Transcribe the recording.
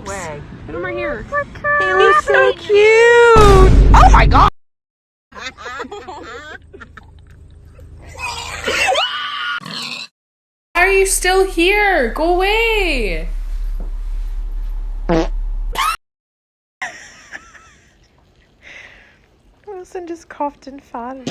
Swag. Put them right here. He's so cute. Oh my god. Why are you still here? Go away. Wilson just coughed and farted.